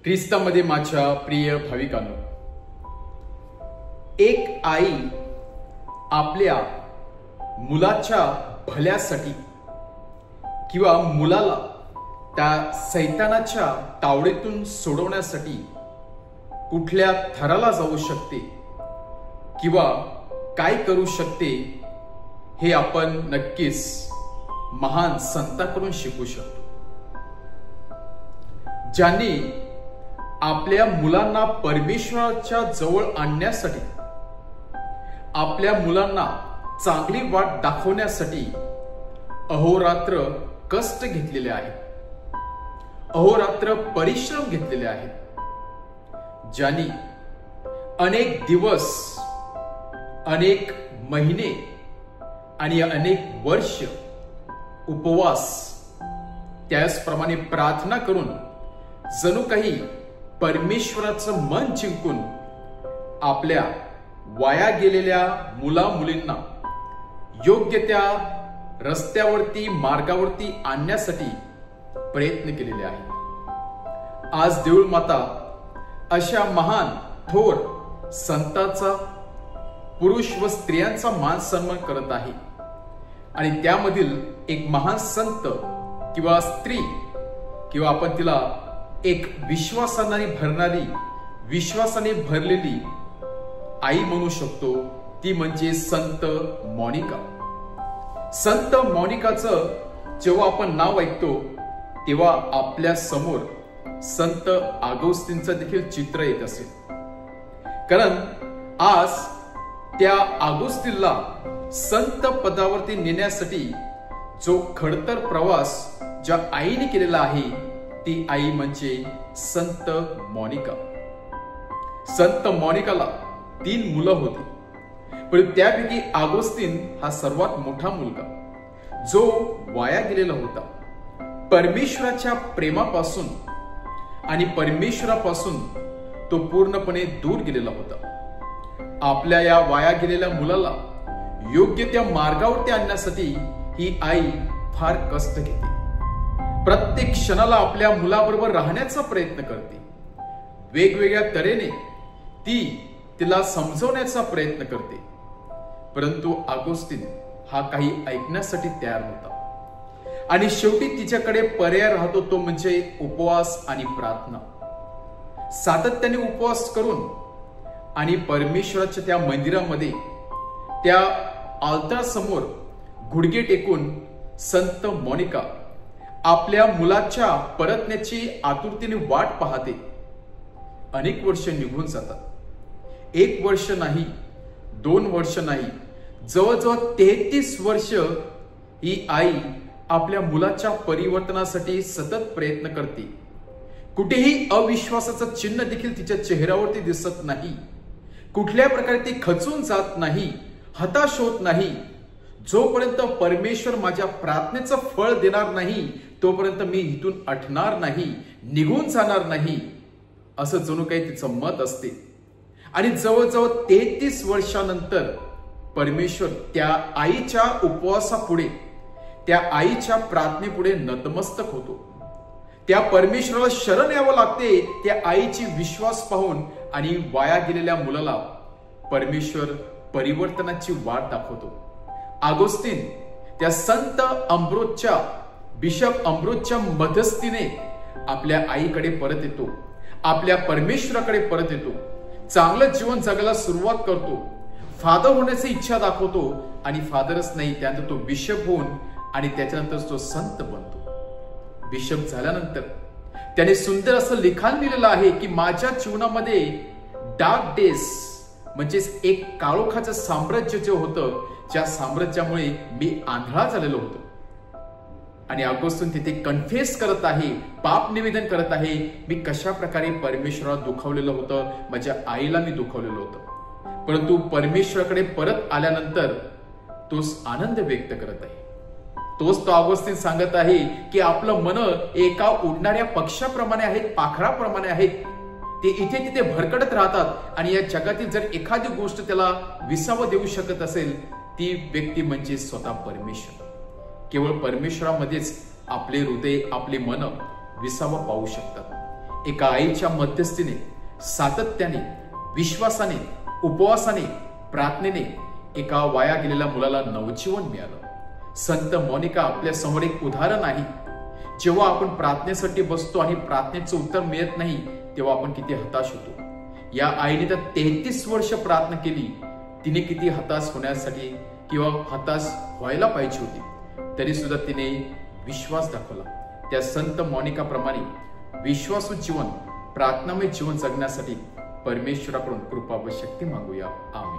ख्रिस्तामध्ये माझ्या प्रिय भाविकांनो, एक आई आपल्या मुलाच्या भल्यासाठी किंवा मुलाला त्या सैतानाच्या तावडीतून सोडवण्यासाठी कुठल्या थराला जाऊ शकते किंवा काय करू शकते हे आपण नक्कीच महान संतांकडून शिकू शकतो, ज्यांनी आपल्या मुलांना परमेश्वराच्या जवळ आणण्यासाठी, आपल्या मुलांना चांगली वाट दाखवण्यासाठी अहोरात्र कष्ट घेतलेले आहेत, अहोरात्र परिश्रम घेतलेले आहेत, ज्यांनी अनेक दिवस, अनेक महिने आणि अनेक वर्ष उपवास, त्याचप्रमाणे प्रार्थना करून जणू काही परमेश्वराचं मन जिंकून आपल्या वाया गेलेल्या मुला मुलींना योग्य त्या रस्त्यावरती, मार्गावरती आणण्यासाठी प्रयत्न केलेले आहेत। आज देऊळ माता अशा महान थोर संतांचा, पुरुष व स्त्रियांचा मान सन्मान करत आहे आणि त्यामधील एक महान संत किंवा स्त्री किंवा आपण तिला एक विश्वासाने भरणारी, विश्वासाने भरलेली आई म्हणू शकतो, ती म्हणजे संत मोनिका। संत मोनिकाचं जेव्हा आपण नाव ऐकतो तेव्हा आपल्या समोर संत आगोस्तीनचं देखील चित्र येत असेल, कारण आज त्या आगोस्तीनला संत पदावरती नेण्यासाठी जो खडतर प्रवास ज्या आईने केलेला आहे ती आई म्हणजे संत मोनिका। संत मोनिकाला 3 मुलं होती, पण त्यापैकी आगोस्तीन हा सर्वात मोठा मुलगा, जो वाया गेलेला होता परमेश्वराच्या प्रेमापासून आणि परमेश्वरापासून तो पूर्णपणे दूर गेलेला होता। आपल्या या वाया गेलेल्या मुलाला योग्य त्या मार्गावरती आणण्यासाठी ही आई फार कष्ट घेते, प्रत्येक क्षणाला आपल्या मुलाबरोबर राहण्याचा प्रयत्न करते, वेगवेगळ्या तऱ्हेने तिला समजवण्याचा प्रयत्न करते, परंतु आगोस्तीन हा काही ऐकण्यासाठी तयार नव्हता आणि शेवटी तिच्याकडे पर्याय राहतो तो म्हणजे उपवास आणि प्रार्थना। सातत्याने उपवास करून आणि परमेश्वराच्या त्या मंदिरामध्ये त्या आल्तारसमोर गुडघे टेकून संत मोनिका आपल्या मुलाच्या परतण्याची आतुरतेने वाट पाहते। अनेक वर्ष निघून जातात, 1 वर्ष नाही, 2 वर्ष नाही, जवळजवळ 33 वर्ष ही आई आपल्या मुलाच्या परिवर्तनासाठी सतत प्रयत्न करते। कुठेही अविश्वासाचं चिन्ह देखील तिच्या चेहऱ्यावरती दिसत नाही, कुठल्या प्रकारे ती खचून जात नाही, हताश होत नाही। जोपर्यंत परमेश्वर माझ्या प्रार्थनेचं फळ देणार नाही तोपर्यंत मी इथून हटणार नाही, निघून जाणार नाही, असं जणू काही तिचं मत असते। आणि जवळजवळ 33 वर्षानंतर परमेश्वर त्या आईच्या उपवासापुढे, त्या आईच्या प्रार्थनेपुढे नतमस्तक होतो। त्या परमेश्वराला शरण यावं लागते त्या आईची विश्वास पाहून आणि वाया गेलेल्या मुलाला परमेश्वर परिवर्तनाची वाट दाखवतो। आगोस्तीन त्या संत अम्ब्रोसच्या, बिशप अम्ब्रोसच्या मध्यस्थीने आपल्या आईकडे परत येतो, आपल्या परमेश्वराकडे परत येतो, चांगलं जीवन जगायला सुरुवात करतो, फादर होण्याची इच्छा दाखवतो आणि फादरच नाही त्यानंतर तो बिशप होऊन आणि त्याच्यानंतर तो संत बनतो। बिशप झाल्यानंतर त्याने सुंदर असं लिखाण दिलेलं आहे की माझ्या जीवनामध्ये डार्क डेज म्हणजे एक काळोखाचं साम्राज्य जे होतं, ज्या साम्राज्यामुळे मी आंधळा झालेलो होतो, आणि आगोस्तीन तिथे कन्फेस करत आहे, पाप निवेदन करत आहे, मी कशा प्रकारे परमेश्वराला दुखावलेलं होतं, माझ्या आईला मी दुखावलेलं होतं, परंतु परमेश्वराकडे परत आल्यानंतर तोच आनंद व्यक्त करत आहे। तोच तो आगोस्तीन सांगत आहे की आपलं मन एका उडणाऱ्या पक्षाप्रमाणे आहेत, पाखराप्रमाणे आहेत, ते इथे तिथे भरकटत राहतात आणि या जगातील जर एखादी गोष्ट त्याला विसावं देऊ शकत असेल ती व्यक्ती म्हणजे स्वतः परमेश्वर। केवळ परमेश्वरामध्येच आपले हृदय, आपले मन विसावा पाहू शकतात। एका आईच्या मध्यस्थीने, सातत्याने, विश्वासाने, उपवासाने, प्रार्थनेने एका वाया गेलेल्या मुलाला नवजीवन मिळालं. संत मोनिका आपल्या समोर एक उदाहरण आहे. जेव्हा आपण प्रार्थनेसाठी बसतो आणि प्रार्थनेचं उत्तर मिळत नाही तेव्हा आपण किती हताश होतो. या आईने तर 33 वर्ष प्रार्थना केली. तिने किती हताश होण्यासाठी किंवा हताश व्हायला पाहिजे होती, तरी सुद्धा तिने विश्वास दाखवला. त्या संत मोनिका प्रमाणे विश्वासू जीवन, प्रार्थनामय जीवन जगण्यासाठी परमेश्वराकडून कृपा व शक्ती मागूया. आमेन.